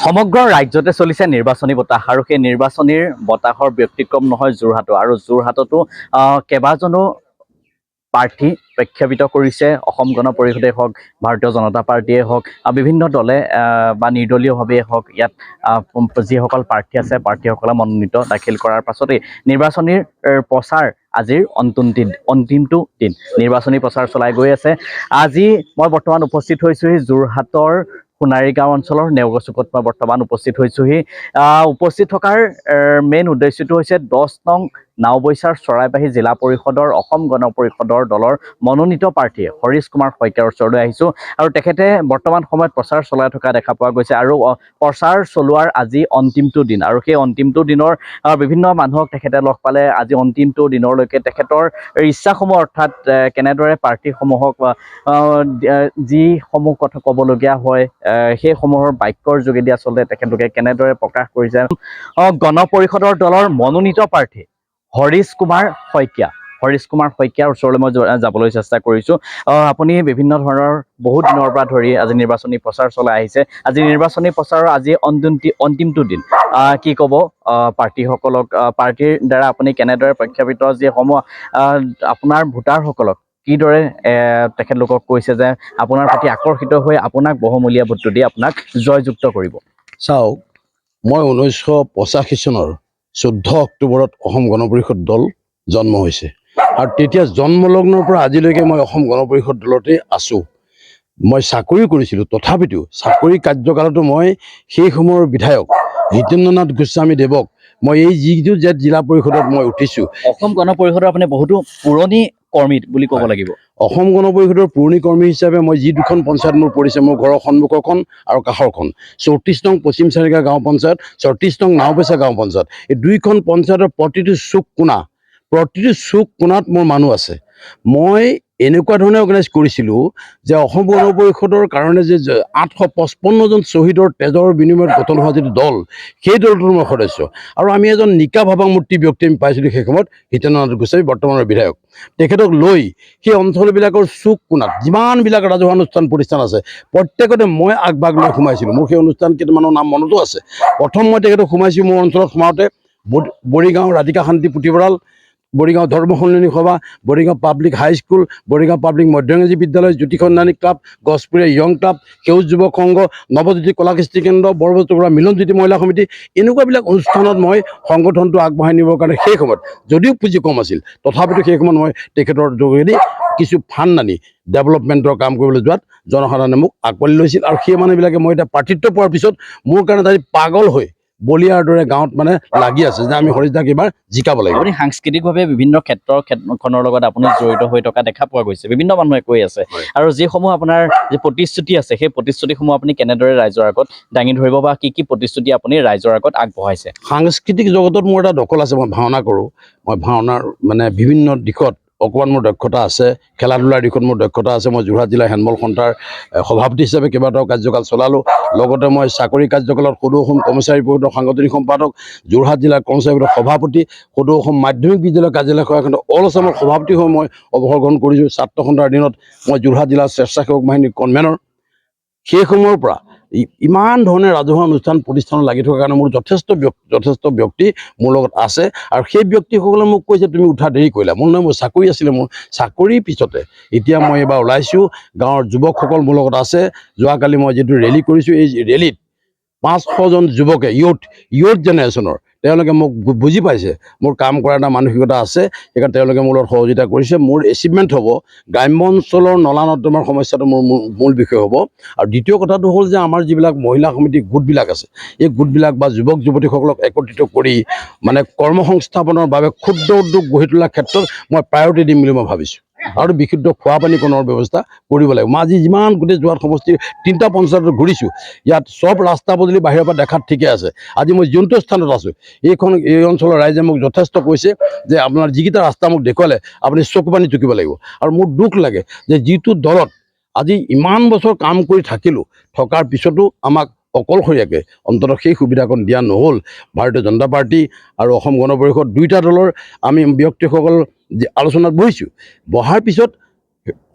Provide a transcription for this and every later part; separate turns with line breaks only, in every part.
সমগ্ৰ ৰাজ্যতে চলিছে নিৰ্বাচনী বতাহ আৰু সেই নিৰ্বাচনীৰ বতাহৰ ব্যতিক্ৰম নহয় যোৰহাটো আৰু যোৰহাটতো কেইবাজনো প্ৰাৰ্থী প্ৰখ্যাপিত কৰিছে অসম গণ পৰিষদে হওক ভাৰতীয় জনতা পাৰ্টীয়ে হওক বিভিন্ন দলে বা নিৰ্দলীয়ভাৱে হওক ইয়াত যিসকল প্ৰাৰ্থী আছে প্ৰাৰ্থীসকলে মনোনীত দাখিল কৰাৰ পাছতেই নিৰ্বাচনীৰ প্ৰচাৰ আজিৰ অন্তিমটো দিন নিৰ্বাচনী প্ৰচাৰ চলাই গৈ আছে। আজি মই বৰ্তমান উপস্থিত হৈছোহি যোৰহাটৰ সোণাৰী গাঁও অঞ্চলৰ নেওগচুকত মই বৰ্তমান উপস্থিত হৈছোহি। উপস্থিত থকাৰ মেইন উদ্দেশ্যটো হৈছে 10 নং নাওবৈচাৰ চৰাইবাহী জিলা পৰিষদৰ অসম গণ পৰিষদৰ দলৰ মনোনীত প্ৰাৰ্থী হৰিশ কুমাৰ শইকীয়াৰ ওচৰলৈ আহিছোঁ আৰু তেখেতে বৰ্তমান সময়ত প্ৰচাৰ চলাই থকা দেখা পোৱা গৈছে আৰু প্ৰচাৰ চলোৱাৰ আজি অন্তিমটো দিন আৰু সেই অন্তিমটো দিনৰ বিভিন্ন মানুহক তেখেতে লগ পালে। আজি অন্তিমটো দিনলৈকে তেখেতৰ ইচ্ছাসমূহ অৰ্থাৎ কেনেদৰে প্ৰাৰ্থীসমূহক যিসমূহ কথা ক'বলগীয়া হয় সেইসমূহৰ বাক্যৰ যোগেদি আচলতে তেখেতলোকে কেনেদৰে প্ৰকাশ কৰিছে। গণ পৰিষদৰ দলৰ মনোনীত প্ৰাৰ্থী হৰিশ কুমাৰ শইকীয়াৰ ওচৰলৈ মই যাবলৈ চেষ্টা কৰিছোঁ। আপুনি বিভিন্ন ধৰণৰ বহুত দিনৰ পৰা ধৰি আজি নিৰ্বাচনী প্ৰচাৰ চলাই আহিছে। আজি নিৰ্বাচনী প্ৰচাৰৰ আজি অন্তিমটো দিন কি ক'ব প্ৰাৰ্থীসকলক, প্ৰাৰ্থীৰ দ্বাৰা আপুনি কেনেদৰে প্ৰখ্যাপিত যিসমূহ আপোনাৰ ভোটাৰসকলক কিদৰে তেখেতলোকক কৈছে যে আপোনাৰ প্ৰতি আকৰ্ষিত হৈ আপোনাক বহুমূলীয়া ভোটটো দি আপোনাক জয়যুক্ত কৰিব।
চাওক, মই 1985 চনৰ 14 অক্টোবৰত অসম গণ পৰিষদ দল জন্ম হৈছে আৰু তেতিয়া জন্মলগ্নৰ পৰা আজিলৈকে মই অসম গণ পৰিষদ দলতে আছোঁ। মই চাকৰি কৰিছিলোঁ, তথাপিতো চাকৰি কাৰ্যকালতো মই সেই সময়ৰ বিধায়ক হিতেন্দ্ৰনাথ গোস্বামী দেৱক মই এই যিটো জিলা পৰিষদত মই উঠিছোঁ।
অসম গণ পৰিষদৰ আপুনি বহুতো পুৰণি কৰ্মী বুলি ক'ব লাগিব।
অসম গণ পৰিষদৰ পুৰণি কৰ্মী হিচাপে মই যি দুখন পঞ্চায়ত মোৰ পৰিছে, মোৰ ঘৰৰ সন্মুখৰখন আৰু কাষৰখন 34 নং পশ্চিম চাৰিগাঁও গাঁও পঞ্চায়ত, 34 নং নাওবৈচা গাঁও পঞ্চায়ত, এই দুইখন পঞ্চায়তৰ প্ৰতিটো চুক কোণাত মোৰ মানুহ আছে। মই এনেকুৱা ধৰণে অৰ্গেনাইজ কৰিছিলোঁ যে অসম গণ পৰিষদৰ কাৰণে যে 855 জন শ্বহীদৰ তেজৰ বিনিময়ত গঠন হোৱা যিটো দল, সেই দলটোৰ মই সদস্য আৰু আমি এজন নিকা ভাৱামূৰ্তি ব্যক্তি আমি পাইছিলোঁ সেই সময়ত হিতেন্দ্ৰনাথ গোস্বামী বৰ্তমানৰ বিধায়ক। তেখেতক লৈ সেই অঞ্চলবিলাকৰ চুক কোণাত যিমানবিলাক ৰাজহুৱা অনুষ্ঠান প্ৰতিষ্ঠান আছে প্ৰত্যেকতে মই আগভাগ লৈ সোমাইছিলোঁ। মোৰ সেই অনুষ্ঠান কেইটামানৰ নাম মনতো আছে। প্ৰথম মই তেখেতক সোমাইছোঁ মোৰ অঞ্চলত সোমাওঁতে বৰিগাঁও ৰাধিকা শান্তি পুথিভঁৰাল, বৰিগাঁও ধৰ্ম সন্মিলনী সভা, Borigaon public high school, Borigaon public মধ্য ইংৰাজী বিদ্যালয়, জ্যোতি সন্ধানী ক্লাব, গছপুৰীয়া য়ং ক্লাব, সেউজ যুৱক সংঘ, নৱজ্যোতি কলাকৃষ্টি কেন্দ্ৰ, বৰবস্তুপুৰা মিলনজ্যোতি মহিলা সমিতি, এনেকুৱাবিলাক অনুষ্ঠানত মই সংগঠনটো আগবঢ়াই নিবৰ কাৰণে সেই সময়ত যদিও পুঁজি কম আছিল তথাপিতো সেই সময়ত মই তেখেতৰ যোগেদি কিছু ফাণ্ড আনি ডেভেলপমেণ্টৰ কাম কৰিবলৈ যোৱাত জনসাধাৰণে মোক আঁকোৱালি লৈছিল আৰু সেই মানুহবিলাকে মই এতিয়া প্ৰাৰ্থিত্ব পোৱাৰ পিছত মোৰ কাৰণে তাই পাগল হৈ বলিয়াৰ দৰে গাঁৱত মানে লাগি আছে যে আমি হৰিশ দাক এইবাৰ জিকাব লাগিব।
আপুনি সাংস্কৃতিকভাৱে বিভিন্ন ক্ষেত্ৰখনৰ লগত আপুনি জড়িত হৈ থকা দেখা পোৱা গৈছে, বিভিন্ন মানুহে কৈ আছে আৰু যিসমূহ আপোনাৰ যি প্ৰতিশ্ৰুতি আছে সেই প্ৰতিশ্ৰুতিসমূহ আপুনি কেনেদৰে ৰাইজৰ আগত দাঙি ধৰিব বা কি কি প্ৰতিশ্ৰুতি আপুনি ৰাইজৰ আগত আগবঢ়াইছে?
সাংস্কৃতিক জগতত মোৰ এটা দখল আছে, মই ভাওনা কৰোঁ। মই ভাওনাৰ মানে বিভিন্ন দিশত অকণমান মোৰ দক্ষতা আছে, খেলা ধূলাৰ দিশত মোৰ দক্ষতা আছে। মই যোৰহাট জিলা হেণ্ডবল সন্থাৰ সভাপতি হিচাপে কেইবাটাও কাৰ্যকাল চলালোঁ। লগতে মই চাকৰি কাৰ্যকালত সদৌ অসম কৰ্মচাৰী পৰিষদৰ সাংগঠনিক সম্পাদক, যোৰহাট জিলাৰ কৰ্মচাৰী পৰিষদৰ সভাপতি, সদৌ অসম মাধ্যমিক বিদ্যালয় কাৰ্যালয় সভাখণ্ডৰ অল আছামৰ সভাপতি হৈ মই অৱসৰ গ্ৰহণ কৰিছোঁ। ছাত্ৰ সন্থাৰ দিনত মই যোৰহাট জিলাৰ স্বেচ্ছাসেৱক বাহিনীৰ কনভেনৰ। সেই সময়ৰ পৰা ইমান ধৰণে ৰাজহুৱা অনুষ্ঠান প্ৰতিষ্ঠানত লাগি থকাৰ কাৰণে মোৰ যথেষ্ট ব্যক্তি মোৰ লগত আছে আৰু সেই ব্যক্তিসকলে মোক কৈছে তুমি উঠা দেৰি কৰিলা। মোৰ নহয়, মোৰ চাকৰি আছিলে। মোৰ চাকৰিৰ পিছতে এতিয়া মই এইবাৰ ওলাইছোঁ, গাঁৱৰ যুৱকসকল মোৰ লগত আছে। যোৱাকালি মই যিটো ৰেলী কৰিছোঁ, এই ৰেলীত 500 জন যুৱকে ইয়থ জেনেৰেশ্যনৰ তেওঁলোকে মোক বুজি পাইছে, মোৰ কাম কৰাৰ এটা মানসিকতা আছে, সেইকাৰণে তেওঁলোকে মোৰ লগত সহযোগিতা কৰিছে। মোৰ এচিভমেণ্ট হ'ব গ্ৰাম্য অঞ্চলৰ নলা নৰ্দমাৰ সমস্যাটো মোৰ মূল বিষয় হ'ব। আৰু দ্বিতীয় কথাটো হ'ল যে আমাৰ যিবিলাক মহিলা সমিতি গোটবিলাক আছে, এই গোটবিলাক বা যুৱক যুৱতীসকলক একত্ৰিত কৰি মানে কৰ্মসংস্থাপনৰ বাবে ক্ষুদ্ৰ উদ্যোগ গঢ়ি তোলাৰ ক্ষেত্ৰত মই প্ৰায়ৰিটি দিম বুলি মই ভাবিছোঁ আৰু বিশুদ্ধ খোৱা পানী কণৰ ব্যৱস্থা কৰিব লাগিব। মই আজি যিমান গোটেই যোৰহাট সমষ্টিৰ 3টা পঞ্চায়তত ঘূৰিছোঁ, ইয়াত চব ৰাস্তা পদূলি বাহিৰৰ পৰা দেখাত ঠিকে আছে। আজি মই যোনটো স্থানত আছোঁ এই অঞ্চলৰ ৰাইজে মোক যথেষ্ট কৈছে যে আপোনাৰ যিকেইটা ৰাস্তা মোক দেখুৱালে আপুনি চকু পানী টুকিব লাগিব। আৰু মোৰ দুখ লাগে যে যিটো দলত আজি ইমান বছৰ কাম কৰি থকাৰ পিছতো আমাক অকলশৰীয়াকৈ অন্ততঃ সেই সুবিধাকণ দিয়া নহ'ল। ভাৰতীয় জনতা পাৰ্টি আৰু অসম গণ পৰিষদ দুয়োটা দলৰ আমি ব্যক্তিসকল আলোচনাত বহিছোঁ। বহাৰ পিছত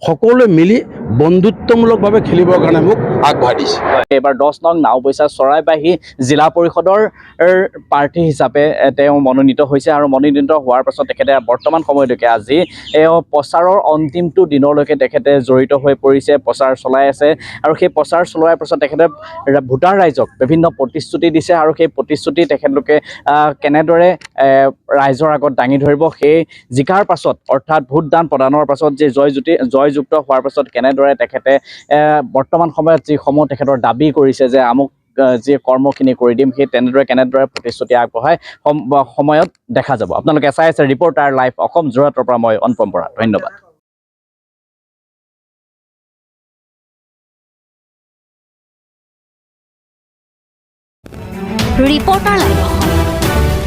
সকলোৱে মিলি বন্ধুত্বমূলকভাৱে খেলিবৰ কাৰণে মোক আগবঢ়াই দিছে।
এইবাৰ 10 নং নাওবৈচা চৰাইবাহী জিলা পৰিষদৰ প্ৰাৰ্থী হিচাপে তেওঁ মনোনীত হৈছে আৰু মনোনীত হোৱাৰ পাছত তেখেতে বৰ্তমান সময়লৈকে আজি প্ৰচাৰৰ অন্তিমটো দিনলৈকে তেখেতে জড়িত হৈ পৰিছে, প্ৰচাৰ চলাই আছে আৰু সেই প্ৰচাৰ চলোৱাৰ পাছত তেখেতে ভোটাৰ ৰাইজক বিভিন্ন প্ৰতিশ্ৰুতি দিছে আৰু সেই প্ৰতিশ্ৰুতি তেখেতলোকে কেনেদৰে ৰাইজৰ আগত দাঙি ধৰিব, সেই জিকাৰ পাছত অৰ্থাৎ ভোটদান প্ৰদানৰ পাছত যে জয়যুক্ত হোৱাৰ পাছত কেনেদৰে তেখেতে বৰ্তমান সময়ত যিসমূহ তেখেতৰ দাবী কৰিছে যে আমুক যি কৰ্মখিনি কৰি দিম, সেই কেনেদৰে প্ৰতিশ্ৰুতি আগবঢ়ায় সময়ত দেখা যাব। আপোনালোকে চাই আছে ৰিপৰ্টাৰ লাইভ অসম যোৰহাটৰ পৰা মই অনুপম বৰা, ধন্যবাদ।
Reporter live Assam.